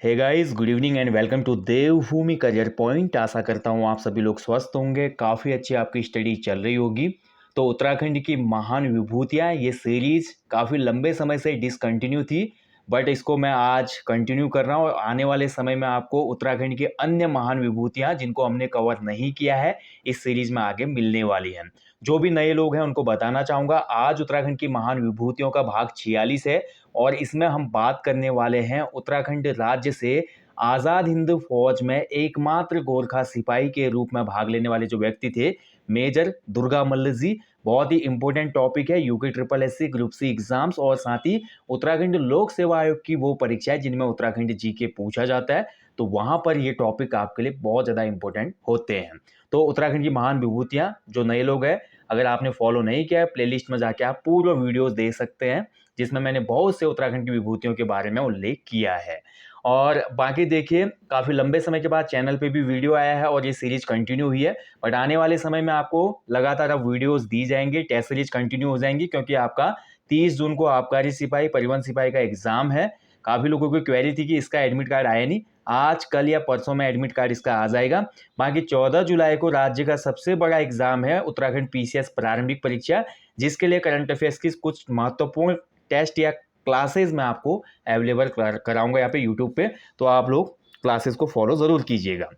Hey guys, good evening and welcome to Devbhoomi career point. आशा करता हूँ आप सभी लोग स्वस्थ होंगे, काफ़ी अच्छी आपकी स्टडी चल रही होगी। तो उत्तराखंड की महान विभूतियाँ ये सीरीज काफ़ी लंबे समय से डिसकंटिन्यू थी, बट इसको मैं आज कंटिन्यू कर रहा हूँ और आने वाले समय में आपको उत्तराखंड की अन्य महान विभूतियाँ जिनको हमने कवर नहीं किया है इस सीरीज में आगे मिलने वाली हैं। जो भी नए लोग हैं उनको बताना चाहूँगा, आज उत्तराखंड की महान विभूतियों का भाग 46 है और इसमें हम बात करने वाले हैं उत्तराखंड राज्य से आज़ाद हिंद फौज में एकमात्र गोरखा सिपाही के रूप में भाग लेने वाले जो व्यक्ति थे, मेजर दुर्गा मल्ल जी। बहुत ही इंपॉर्टेंट टॉपिक है UK triple SC group C exams और साथ ही उत्तराखंड लोक सेवा आयोग की वो परीक्षाएं जिनमें उत्तराखंड जीके पूछा जाता है, तो वहां पर ये टॉपिक आपके लिए बहुत ज़्यादा इंपॉर्टेंट होते हैं। तो उत्तराखंड की महान विभूतियां, जो नए लोग हैं, अगर आपने फॉलो नहीं किया है प्लेलिस्ट में जाके आप पूर्व वीडियोस देख सकते हैं जिसमें मैंने बहुत से उत्तराखंड की विभूतियों के बारे में उल्लेख किया है। और बाकी देखिए, काफ़ी लंबे समय के बाद चैनल पे भी वीडियो आया है और ये सीरीज कंटिन्यू हुई है, बट आने वाले समय में आपको लगातार अब वीडियोस दी जाएंगे, टेस्ट सीरीज कंटिन्यू हो जाएंगी क्योंकि आपका 30 जून को आबकारी सिपाही परिवहन सिपाही का एग्जाम है। काफ़ी लोगों को क्वेरी थी कि इसका एडमिट कार्ड आया नहीं, आज कल या परसों में एडमिट कार्ड इसका आ जाएगा। बाकी 14 जुलाई को राज्य का सबसे बड़ा एग्जाम है उत्तराखंड पीसीएस प्रारंभिक परीक्षा, जिसके लिए करंट अफेयर्स की कुछ महत्वपूर्ण टेस्ट या क्लासेस मैं आपको अवेलेबल कराऊंगा यहाँ पे यूट्यूब पे, तो आप लोग क्लासेस को फॉलो ज़रूर कीजिएगा।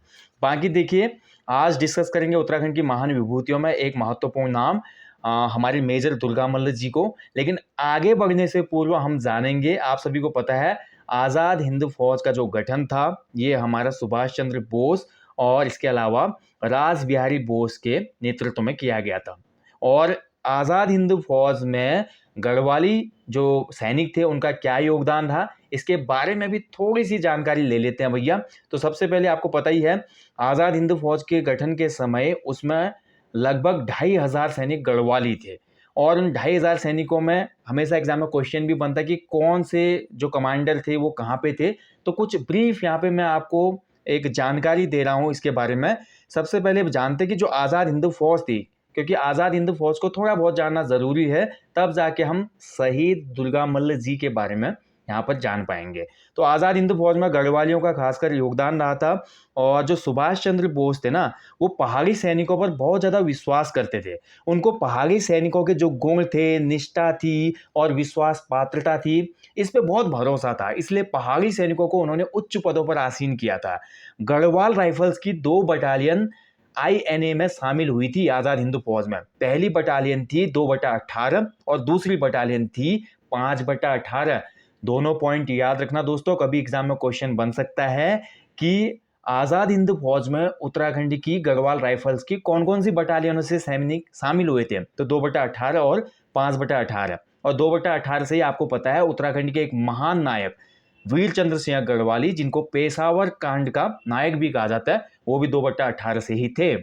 बाकी देखिए, आज डिस्कस करेंगे उत्तराखंड की महान विभूतियों में एक महत्वपूर्ण नाम हमारे मेजर दुर्गा मल्ल जी को। लेकिन आगे बढ़ने से पूर्व हम जानेंगे, आप सभी को पता है आज़ाद हिंद फौज का जो गठन था ये हमारा सुभाष चंद्र बोस और इसके अलावा रास बिहारी बोस के नेतृत्व में किया गया था। और आज़ाद हिंद फौज में गढ़वाली जो सैनिक थे उनका क्या योगदान था, इसके बारे में भी थोड़ी सी जानकारी ले लेते हैं भैया। तो सबसे पहले आपको पता ही है, आज़ाद हिंद फौज के गठन के समय उसमें लगभग 2500 सैनिक गढ़वाली थे और उन 2500 सैनिकों में हमेशा एग्जाम में क्वेश्चन भी बनता है कि कौन से जो कमांडर थे वो कहाँ पे थे। तो कुछ ब्रीफ यहाँ पे मैं आपको एक जानकारी दे रहा हूँ इसके बारे में। सबसे पहले जानते कि जो आज़ाद हिंद फौज थी, क्योंकि आज़ाद हिंद फौज को थोड़ा बहुत जानना ज़रूरी है, तब जाके हम शहीद दुर्गा मल्ल जी के बारे में यहाँ पर जान पाएंगे। तो आज़ाद हिंद फौज में गढ़वालियों का खासकर योगदान रहा था और जो सुभाष चंद्र बोस थे ना, वो पहाड़ी सैनिकों पर बहुत ज़्यादा विश्वास करते थे। उनको पहाड़ी सैनिकों के जो गुण थे, निष्ठा थी और विश्वास पात्रता थी, इस पे बहुत भरोसा था, इसलिए पहाड़ी सैनिकों को उन्होंने उच्च पदों पर आसीन किया था। गढ़वाल राइफल्स की 2 बटालियन आईएनए में शामिल हुई थी आज़ाद हिंद फौज में। पहली बटालियन थी 2/18 और दूसरी बटालियन थी 5/18। दोनों पॉइंट याद रखना दोस्तों, कभी एग्जाम में क्वेश्चन बन सकता है कि आज़ाद हिंद फौज में उत्तराखंड की गढ़वाल राइफल्स की कौन कौन सी बटालियनों से सैनिक शामिल हुए थे। तो 2/18 और 5/18। और 2/18 से ही आपको पता है उत्तराखंड के एक महान नायक वीर चंद्र सिंह गढ़वाली, जिनको पेशावर कांड का नायक भी कहा जाता है, वो भी 2/18 से ही थे।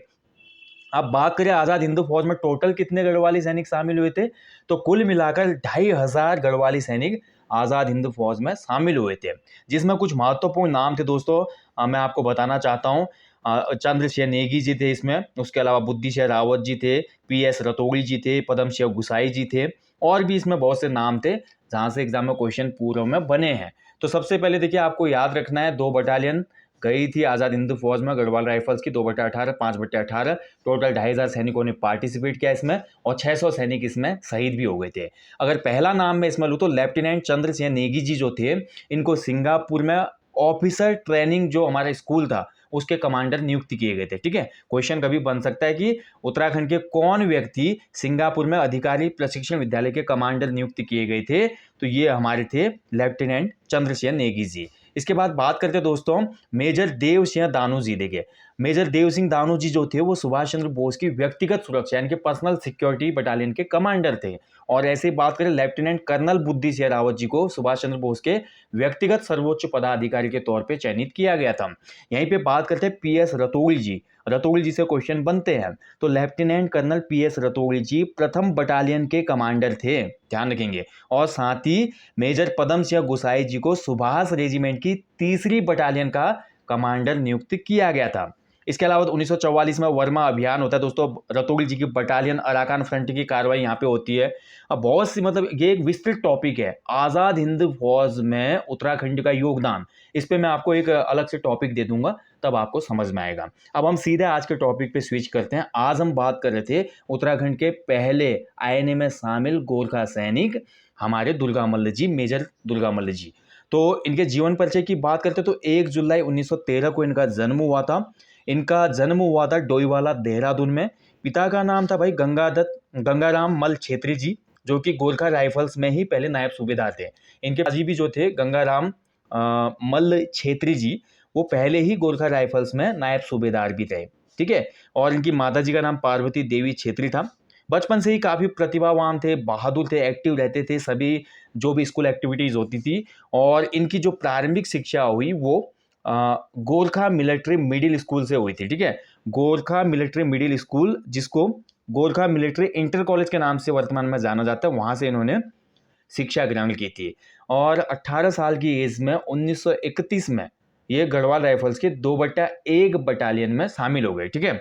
अब बात करें आज़ाद हिंद फौज में टोटल कितने गढ़वाली सैनिक शामिल हुए थे, तो कुल मिलाकर 2500 गढ़वाली सैनिक आज़ाद हिंद फौज में शामिल हुए थे, जिसमें कुछ महत्वपूर्ण नाम थे दोस्तों। मैं आपको बताना चाहता हूँ। चंद्र सिंह नेगी जी थे इसमें, उसके अलावा बुद्धि सिंह रावत जी थे, पीएस रतोगी जी थे, पदम सिंह गुसाई जी थे, और भी इसमें बहुत से नाम थे जहाँ से एग्जाम में क्वेश्चन पूर्व में बने हैं। तो सबसे पहले देखिए, आपको याद रखना है 2 बटालियन गई थी आज़ाद हिंद फौज में गढ़वाल राइफल्स की, 2/18 5/18। टोटल 2500 सैनिकों ने पार्टिसिपेट किया इसमें और 600 सैनिक इसमें शहीद भी हो गए थे। अगर पहला नाम मैं इसमें लूँ तो लेफ्टिनेंट चंद्र सिंह नेगी जी जो थे, इनको सिंगापुर में ऑफिसर ट्रेनिंग जो हमारा स्कूल था उसके कमांडर नियुक्त किए गए थे। ठीक है, क्वेश्चन कभी बन सकता है कि उत्तराखंड के कौन व्यक्ति सिंगापुर में अधिकारी प्रशिक्षण विद्यालय के कमांडर नियुक्त किए गए थे, तो ये हमारे थे लेफ्टिनेंट चंद्र सिंह नेगी जी। इसके बाद बात करते हैं दोस्तों मेजर देव सिंह दानू जी। देखिए, मेजर देव सिंह दानू जी जो थे वो सुभाष चंद्र बोस की व्यक्तिगत सुरक्षा यानी कि पर्सनल सिक्योरिटी बटालियन के कमांडर थे। और ऐसे ही बात करें लेफ्टिनेंट कर्नल बुद्धि सिंह रावत जी को सुभाष चंद्र बोस के व्यक्तिगत सर्वोच्च पदाधिकारी के तौर पे चयनित किया गया था। यहीं पे बात करते हैं पीएस रतोगी जी। रतोगी जी से क्वेश्चन बनते हैं, तो लेफ्टिनेंट कर्नल पीएस रतोगी जी प्रथम बटालियन के कमांडर थे, ध्यान रखेंगे। और साथ ही मेजर पदम सिंह गुसाई जी को सुभाष रेजिमेंट की 3री बटालियन का कमांडर नियुक्त किया गया था। इसके अलावा 1944 में वर्मा अभियान होता है दोस्तों, रतौड़ी जी की बटालियन अराकान फ्रंट की कार्रवाई यहाँ पे होती है। अब बहुत सी मतलब ये एक विस्तृत टॉपिक है, आज़ाद हिंद फौज में उत्तराखंड का योगदान। इस पे मैं आपको एक अलग से टॉपिक दे दूंगा, तब आपको समझ में आएगा। अब हम सीधे आज के टॉपिक पे स्विच करते हैं। आज हम बात कर रहे थे उत्तराखंड के पहले आईएनए में शामिल गोरखा सैनिक हमारे दुर्गा मल्ल जी, मेजर दुर्गा मल्ल जी। तो इनके जीवन परिचय की बात करते हैं तो 1 जुलाई 1913 को इनका जन्म हुआ था। इनका जन्म हुआ था डोईवाला, देहरादून में। पिता का नाम था भाई गंगाराम मल छेत्री जी, जो कि गोरखा राइफल्स में ही पहले नायब सूबेदार थे। इनके पिताजी भी जो थे गंगाराम मल्ल छेत्री जी, वो पहले ही गोरखा राइफल्स में नायब सूबेदार भी थे। ठीक है। और इनकी माता जी का नाम पार्वती देवी छेत्री था। बचपन से ही काफ़ी प्रतिभावान थे, बहादुर थे, एक्टिव रहते थे सभी जो भी स्कूल एक्टिविटीज़ होती थी। और इनकी जो प्रारंभिक शिक्षा हुई वो गोरखा मिलिट्री मिडिल स्कूल से हुई थी। ठीक है। गोरखा मिलिट्री मिडिल स्कूल, जिसको गोरखा मिलिट्री इंटर कॉलेज के नाम से वर्तमान में जाना जाता है, वहाँ से इन्होंने शिक्षा ग्रहण की थी। और 18 साल की एज में 1931 में ये गढ़वाल राइफल्स के 2/1 बटालियन में शामिल हो गए। ठीक है।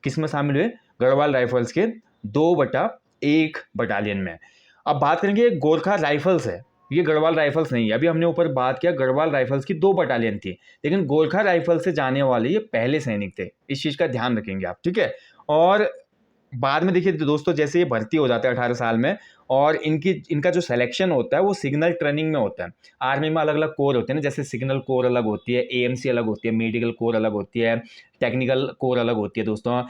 किस में शामिल हुए? गढ़वाल राइफल्स के 2/1 बटालियन में। अब बात करेंगे गोरखा राइफल्स है, ये गढ़वाल राइफल्स नहीं है। अभी हमने ऊपर बात किया गढ़वाल राइफल्स की 2 बटालियन थी, लेकिन गोरखा राइफल से जाने वाले ये पहले सैनिक थे। इस चीज़ का ध्यान रखेंगे आप। ठीक है। और बाद में देखिए दोस्तों, जैसे ये भर्ती हो जाते हैं 18 साल में, और इनका जो सिलेक्शन होता है वो सिग्नल ट्रेनिंग में होता है। आर्मी में अलग अलग कोर होते हैं ना, जैसे सिग्नल कोर अलग होती है, एएमसी अलग होती है, मेडिकल कोर अलग होती है, टेक्निकल कोर अलग होती है दोस्तों,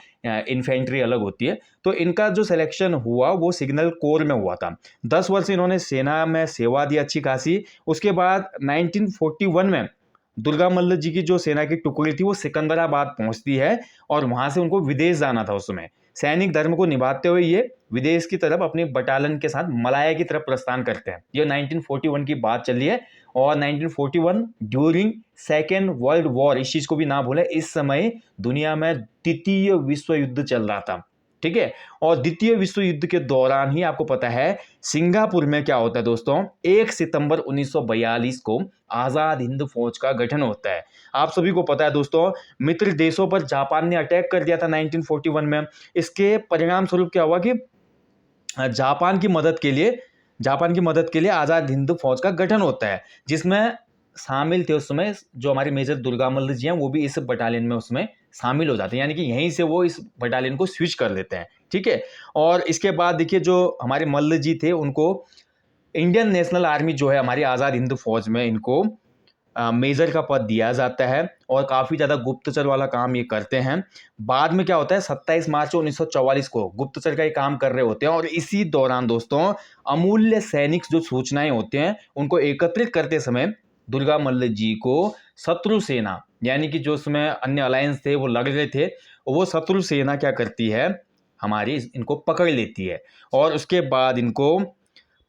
इन्फेंट्री अलग होती है। तो इनका जो सिलेक्शन हुआ वो सिग्नल कोर में हुआ था। 10 वर्ष इन्होंने सेना में सेवा दी अच्छी खासी। उसके बाद 1941 में दुर्गा मल्ल जी की जो सेना की टुकड़ी थी वो सिकंदराबाद पहुंचती है, और वहां से उनको विदेश जाना था। उस समय सैनिक धर्म को निभाते हुए ये विदेश की तरफ अपनी बटालियन के साथ मलाया की तरफ प्रस्थान करते हैं। ये 1941 की बात चल रही है। और 1941 ड्यूरिंग सेकेंड वर्ल्ड वॉर, इस चीज को भी ना भूलें, इस समय दुनिया में द्वितीय विश्व युद्ध चल रहा था। ठीक है। और द्वितीय विश्व युद्ध के दौरान ही आपको पता है सिंगापुर में क्या होता है दोस्तों, 1 सितंबर 1942 को आजाद हिंद फौज का गठन होता है। आप सभी को पता है दोस्तों, मित्र देशों पर जापान ने अटैक कर दिया था 1941 में। इसके परिणाम स्वरूप क्या हुआ कि जापान की मदद के लिए आजाद हिंद फौज का गठन होता है, जिसमें शामिल थे उस समय जो हमारे मेजर दुर्गा मल्ल जी हैं, वो भी इस बटालियन में उसमें शामिल हो जाते हैं। यानी कि यहीं से वो इस बटालियन को स्विच कर देते हैं। ठीक है। और इसके बाद देखिए जो हमारे मल्ल जी थे उनको इंडियन नेशनल आर्मी जो है हमारी आज़ाद हिंद फौज में इनको मेजर का पद दिया जाता है, और काफ़ी ज़्यादा गुप्तचर वाला काम ये करते हैं। बाद में क्या होता है, 27 मार्च 1944 को गुप्तचर का ये काम कर रहे होते हैं, और इसी दौरान दोस्तों अमूल्य सैनिक जो सूचनाएं होते हैं उनको एकत्रित करते समय दुर्गा मल्ल जी को शत्रु सेना, यानी कि जो उसमें अन्य अलायंस थे वो लड़ रहे थे, वो शत्रु सेना क्या करती है, हमारी इनको पकड़ लेती है। और उसके बाद इनको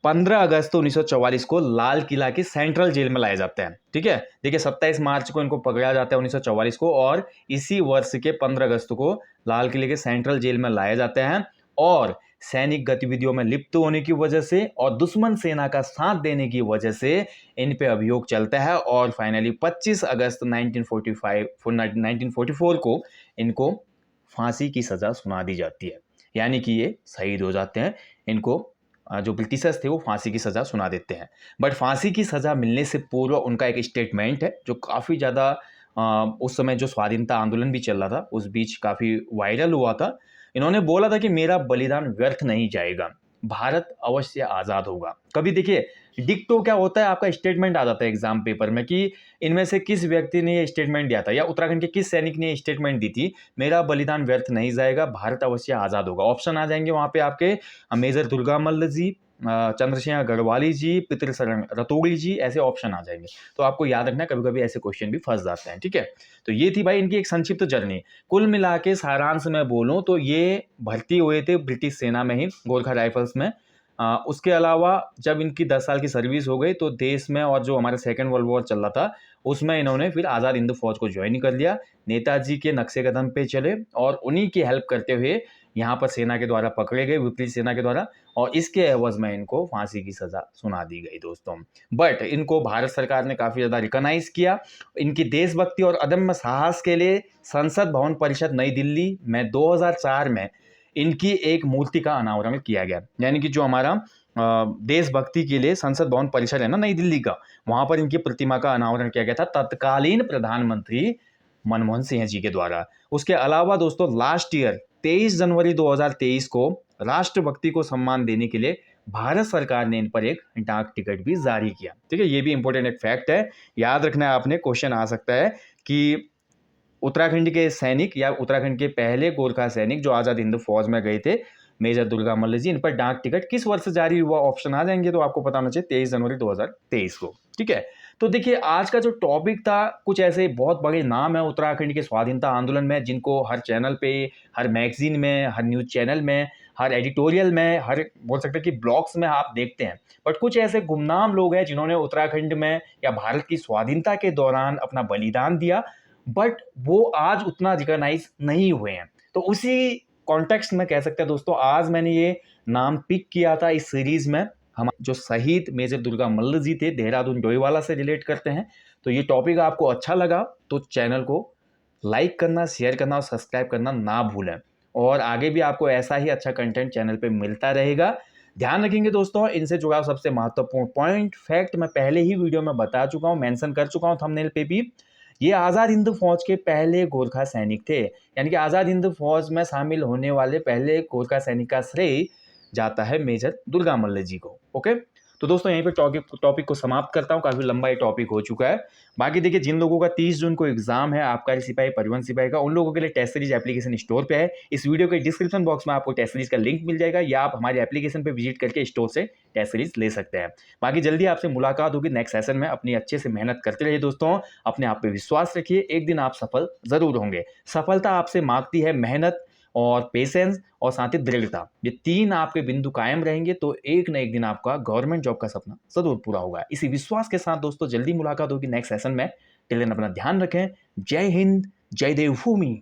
15 अगस्त 1944 को लाल किला की सेंट्रल जेल में लाया जाता है। ठीक है। देखिए 27 मार्च को इनको पकड़ा जाता है 1944 को, और इसी वर्ष के 15 अगस्त को लाल किले के सेंट्रल जेल में लाया जाता है। और सैनिक गतिविधियों में लिप्त होने की वजह से और दुश्मन सेना का साथ देने की वजह से इन पे अभियोग चलता है, और फाइनली 25 अगस्त 1944 को इनको फांसी की सजा सुना दी जाती है। यानी कि ये शहीद हो जाते हैं। इनको जो ब्रिटिशर्स थे वो फांसी की सज़ा सुना देते हैं। बट फांसी की सज़ा मिलने से पूर्व उनका एक स्टेटमेंट है जो काफ़ी ज़्यादा उस समय जो स्वाधीनता आंदोलन भी चल रहा था उस बीच काफ़ी वायरल हुआ था। इन्होंने बोला था कि मेरा बलिदान व्यर्थ नहीं जाएगा, भारत अवश्य आज़ाद होगा। कभी देखिए डिक्टो क्या होता है, आपका स्टेटमेंट आ जाता है एग्जाम पेपर में कि इनमें से किस व्यक्ति ने ये स्टेटमेंट दिया था, या उत्तराखंड के किस सैनिक ने ये स्टेटमेंट दी थी, मेरा बलिदान व्यर्थ नहीं जाएगा, भारत अवश्य आज़ाद होगा। ऑप्शन आ जाएंगे वहाँ पे आपके, मेजर दुर्गा मल्ल जी, चंद्रसिंह गढ़वाली जी, पितृशरण रतौड़ी जी, ऐसे ऑप्शन आ जाएंगे। तो आपको याद रखना, कभी कभी ऐसे क्वेश्चन भी फंस जाते हैं। ठीक है। तो ये थी भाई इनकी एक संक्षिप्त जर्नी। कुल मिला के सारांश में बोलूँ तो ये भर्ती हुए थे ब्रिटिश सेना में ही, गोरखा राइफल्स में, उसके अलावा जब इनकी 10 साल की सर्विस हो गई तो देश में और जो हमारा सेकेंड वर्ल्ड वॉर चल रहा था उसमें इन्होंने फिर आज़ाद हिंद फौज को ज्वाइन कर लिया। नेताजी के नक्शे कदम पे चले और उन्हीं की हेल्प करते हुए यहाँ पर सेना के द्वारा पकड़े गए, विपरीत सेना के द्वारा, और इसके एवज में इनको फांसी की सजा सुना दी गई दोस्तों। बट इनको भारत सरकार ने काफ़ी ज़्यादा रिकॉग्नाइज किया। इनकी देशभक्ति और अदम्य साहस के लिए संसद भवन परिषद नई दिल्ली में 2004 में इनकी एक मूर्ति का अनावरण किया गया। यानी कि जो हमारा देशभक्ति के लिए संसद भवन परिसर है ना नई दिल्ली का, वहां पर इनकी प्रतिमा का अनावरण किया गया था तत्कालीन प्रधानमंत्री मनमोहन सिंह जी के द्वारा। उसके अलावा दोस्तों लास्ट ईयर 23 जनवरी 2023 को राष्ट्रभक्ति को सम्मान देने के लिए भारत सरकार ने इन पर एक डाक टिकट भी जारी किया। ठीक है, ये भी इंपॉर्टेंट एक फैक्ट है, याद रखना है आपने, क्वेश्चन आ सकता है कि उत्तराखंड के सैनिक या उत्तराखंड के पहले गोरखा सैनिक जो आज़ाद हिंद फौज में गए थे, मेजर दुर्गा मल्ल जी, इन पर डाक टिकट किस वर्ष जारी हुआ, ऑप्शन आ जाएंगे तो आपको पता होना चाहिए 23 जनवरी 2023 को। ठीक है, तो देखिए आज का जो टॉपिक था, कुछ ऐसे बहुत बड़े नाम है उत्तराखंड के स्वाधीनता आंदोलन में जिनको हर चैनल पे, हर मैगजीन में, हर न्यूज चैनल में, हर एडिटोरियल में, हर बोल सकते हैं कि ब्लॉग्स में आप देखते हैं। बट कुछ ऐसे गुमनाम लोग हैं जिन्होंने उत्तराखंड में या भारत की स्वाधीनता के दौरान अपना बलिदान दिया, बट वो आज उतना रिकॉग्नाइज नहीं हुए हैं। तो उसी कॉन्टेक्स्ट में कह सकते हैं दोस्तों, आज मैंने ये नाम पिक किया था इस सीरीज में। हम जो शहीद मेजर दुर्गा मल्ल जी थे, देहरादून डोईवाला से रिलेट करते हैं। तो ये टॉपिक आपको अच्छा लगा तो चैनल को लाइक करना, शेयर करना और सब्सक्राइब करना ना भूलें। और आगे भी आपको ऐसा ही अच्छा कंटेंट चैनल पे मिलता रहेगा। ध्यान रखेंगे दोस्तों, इनसे जुड़ा सबसे महत्वपूर्ण पॉइंट, फैक्ट मैं पहले ही वीडियो में बता चुका हूँ, मेंशन कर चुका हूँ थंबनेल पे भी। ये आज़ाद हिंद फौज के पहले गोरखा सैनिक थे, यानी कि आज़ाद हिंद फौज में शामिल होने वाले पहले गोरखा सैनिक का श्रेय जाता है मेजर दुर्गा मल्ल जी को। ओके, तो दोस्तों यहीं पे टॉपिक को समाप्त करता हूँ, काफ़ी लंबा ये टॉपिक हो चुका है। बाकी देखिए, जिन लोगों का 30 जून को एग्जाम है आबकारी सिपाही, परिवहन सिपाही का, उन लोगों के लिए टेस्ट सीरीज एप्लीकेशन स्टोर पे है। इस वीडियो के डिस्क्रिप्शन बॉक्स में आपको टेस्ट सीरीज का लिंक मिल जाएगा, या आप हमारे एप्लीकेशन पे विजिट करके स्टोर से टेस्ट सीरीज ले सकते हैं। बाकी जल्दी आपसे मुलाकात होगी नेक्स्ट सेशन में। अपनी अच्छे से मेहनत करते रहिए दोस्तों, अपने आप पे विश्वास रखिए, एक दिन आप सफल जरूर होंगे। सफलता आपसे मांगती है मेहनत और पेशेंस और साथ ही दृढ़ता। ये 3 आपके बिंदु कायम रहेंगे तो एक न एक दिन आपका गवर्नमेंट जॉब का सपना जरूर पूरा होगा। इसी विश्वास के साथ दोस्तों जल्दी मुलाकात होगी नेक्स्ट सेशन में। टिल देन अपना ध्यान रखें। जय हिंद, जय देवभूमि।